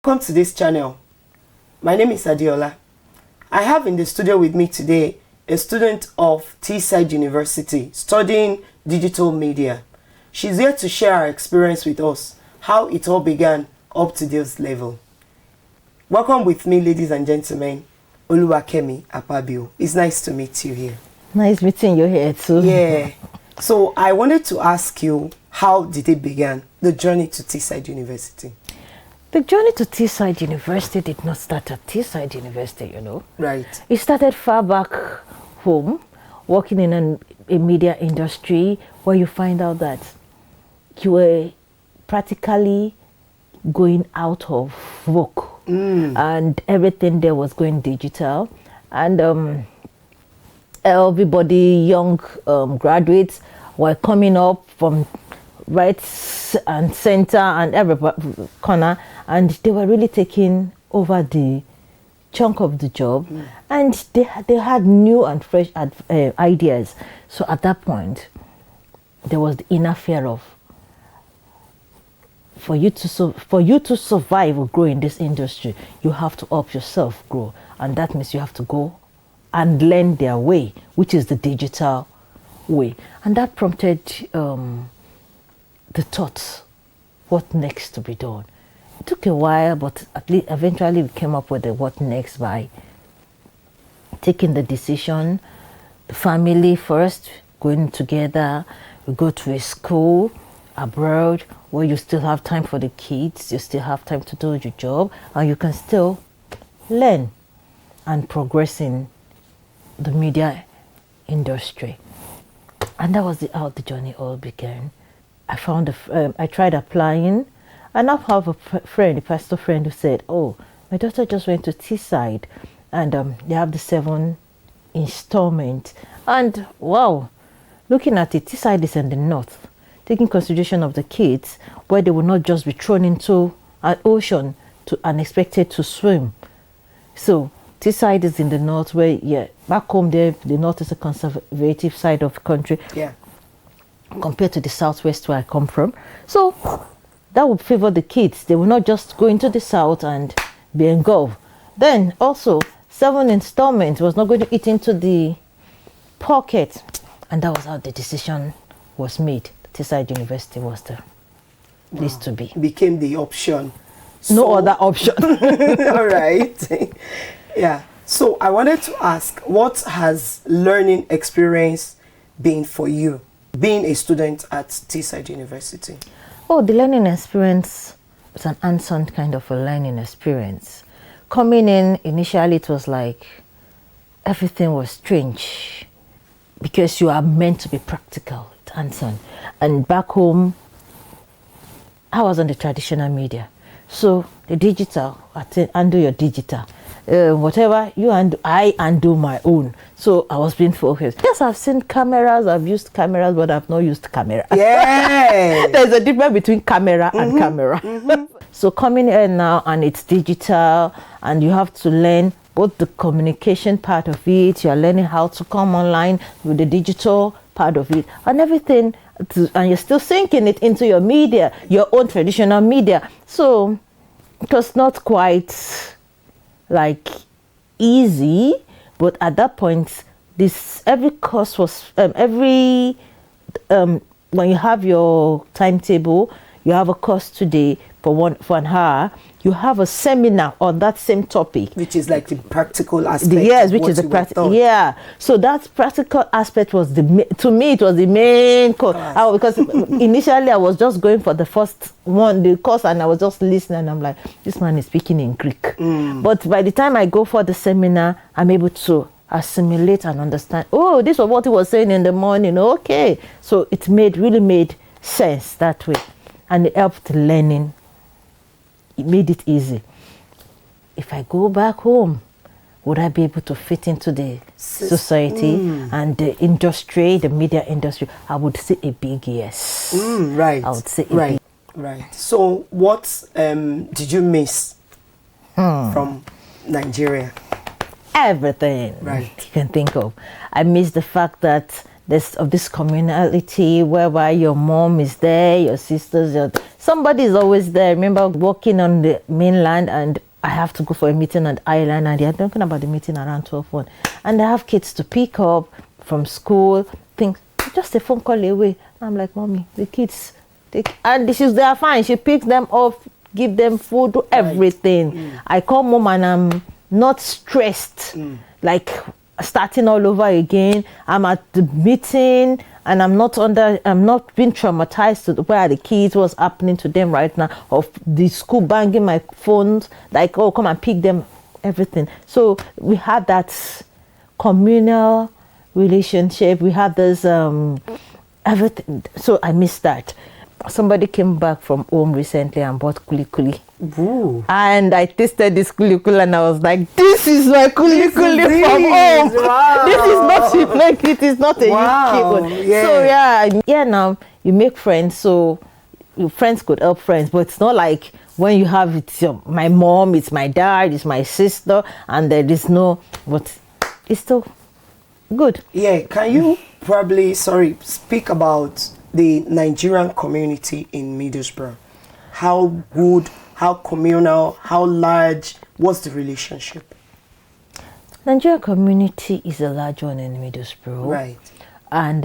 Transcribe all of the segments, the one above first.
Welcome to this channel. My name is Adiola. I have in the studio with me today a student of Teesside University studying digital media. She's here to share her experience with us, how it all began up to this level. Welcome with me, ladies and gentlemen, Kemi Akpabio. It's nice to meet you here. Nice meeting you here too. Yeah. So I wanted to ask you, how did it begin, the journey to Teesside University? The journey to Teesside University did not start at Teesside University, you know. Right. It started far back home, working in a media industry where you find out that you were practically going out of work and everything there was going digital. And everybody, young graduates, were coming up from right and center and every corner, and they were really taking over the chunk of the job, and they had new and fresh ideas. So at that point, there was the inner fear of for you to survive or grow in this industry, you have to up yourself, grow, and that means you have to go and learn their way, which is the digital way, and that prompted the thoughts, what next to be done. It took a while, but at least eventually we came up with the what next by taking the decision. The family first, going together, we go to a school abroad where you still have time for the kids, you still have time to do your job, and you can still learn and progress in the media industry. And that was how the journey all began. I tried applying, and I have a friend, a pastor friend, who said, "Oh, my daughter just went to Teesside, and they have the 7 installment." And wow, looking at it, Teesside is in the north, taking consideration of the kids, where they will not just be thrown into an ocean and expected to swim. So Teesside is in the north, where back home there, the north is a conservative side of the country. Yeah. Compared to the southwest where I come from. So that would favor the kids. They will not just go into the south and be engulfed. Then also 7 installments was not going to eat into the pocket. And that was how the decision was made. Teesside University was the place to be. Became the option. No other option. All right. Yeah. So I wanted to ask, what has learning experience been for you, being a student at Teesside University? Oh, the learning experience was an hands-on kind of a learning experience. Coming in, initially it was like everything was strange because you are meant to be practical, hands-on. And back home, I was on the traditional media. So the digital, undo your digital. Whatever you undo, I undo my own. So I was being focused. Yes, I've seen cameras, I've used cameras, but I've not used camera. Yeah. There's a difference between camera and camera. So coming in now, and it's digital, and you have to learn both the communication part of it, you're learning how to come online with the digital part of it, and everything, and you're still sinking it into your media, your own traditional media. So it was not quite like easy, but at that point, every course was when you have your timetable, you have a course today for an hour, you have a seminar on that same topic, which is like the practical aspect. Yes, which is the practical. Yeah, so that practical aspect was to me it was the main course. Because initially I was just going for the first one, the course, and I was just listening, and I'm like, this man is speaking in Greek. But by the time I go for the seminar, I'm able to assimilate and understand. Oh, this was what he was saying in the morning. Okay, so it really made sense that way, and it helped learning. It made it easy. If I go back home, would I be able to fit into the society and the industry, the media industry? I would say a big yes. Right. I would say a right. Right. So what did you miss from Nigeria? Everything you can think of. I miss the fact that of this communality whereby your mom is there, your sisters, your somebody is always there. I remember working on the mainland and I have to go for a meeting on the island, and they're talking about the meeting around 12:01. And I have kids to pick up from school, things, just a phone call away. I'm like, Mommy, the kids, and they are fine. She picks them up, give them food, everything. I come home and I'm not stressed, like starting all over again. I'm at the meeting and I'm not being traumatized to where are the kids, what's happening to them right now, of the school banging my phones, like, oh, come and pick them, everything. So we had that communal relationship. We had this everything. So I missed that. Somebody came back from home recently and bought kuli kuli. Ooh. And I tasted this kuli kuli and I was like, this is my kuli kuli from home. Wow. This is not like it is not a Wow. UK one. Yeah. So yeah, now you make friends, so your friends could help friends, but it's not like when you have my mom, it's my dad, it's my sister, and there is no, but it's still good. Yeah, can you probably, speak about the Nigerian community in Middlesbrough? How good, how communal, how large, what's the relationship? Nigerian community is a large one in Middlesbrough. Right. And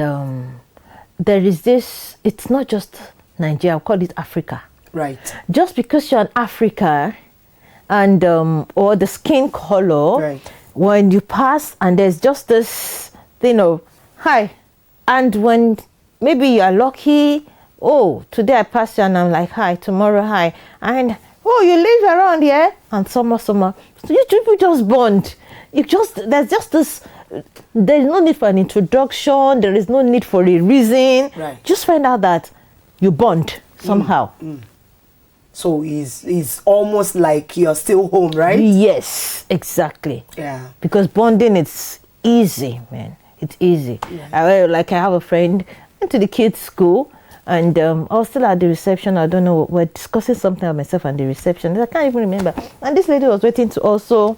there is this, it's not just Nigeria, I'll call it Africa. Right. Just because you're an Africa and or the skin color, Right. when you pass and there's just this thing of hi, and when maybe you are lucky, oh, today I passed you and I'm like hi, tomorrow hi, and oh, you live around here, and summer, so you people just bond. There's just this. There is no need for an introduction. There is no need for a reason. Right. Just find out that you bond somehow. So it's almost like you're still home, right? Yes, exactly. Yeah. Because bonding, it's easy, man. It's easy. Yeah. I have a friend, went to the kids' school, and I was still at the reception. I don't know, we're discussing something with myself and the reception. I can't even remember. And this lady was waiting to also,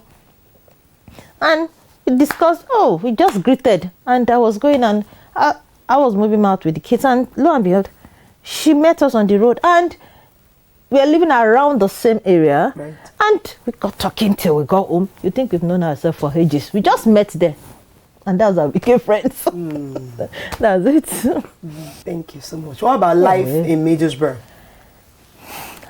and we discussed, we just greeted. And I was going and I was moving out with the kids, and lo and behold, she met us on the road, and we are living around the same area. Right. And we got talking till we got home. You think we've known ourselves for ages. We just met there. And that's how we became friends. That's it. Thank you so much. What about life in Middlesbrough?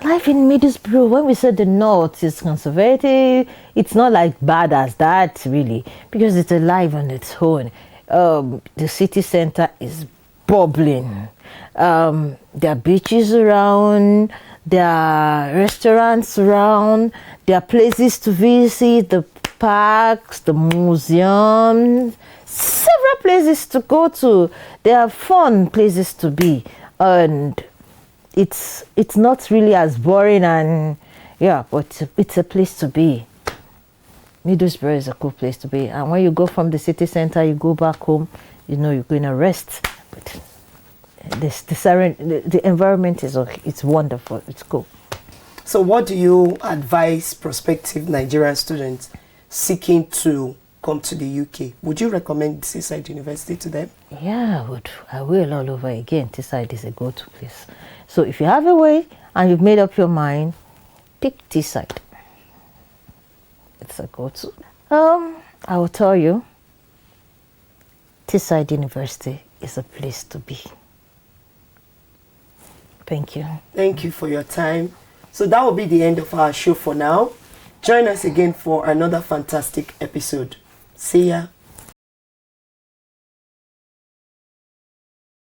Life in Middlesbrough, when we say the north is conservative, it's not like bad as that, really, because it's alive on its own. The city center is bubbling. There are beaches around, there are restaurants around, there are places to visit, the parks, the museums, several places to go to. There are fun places to be, and it's not really as boring, and but it's a place to be. Middlesbrough is a cool place to be, and when you go from the city center, you go back home, you're going to rest. But the environment it's wonderful. It's cool. So what do you advise prospective Nigerian students seeking to come to the UK? Would you recommend Teesside University to them? Yeah, I will all over again. Teesside is a go-to place. So if you have a way and you've made up your mind, pick Teesside. It's a go-to. I will tell you, Teesside University is a place to be. Thank you. Thank you for your time. So that will be the end of our show for now. Join us again for another fantastic episode. See ya.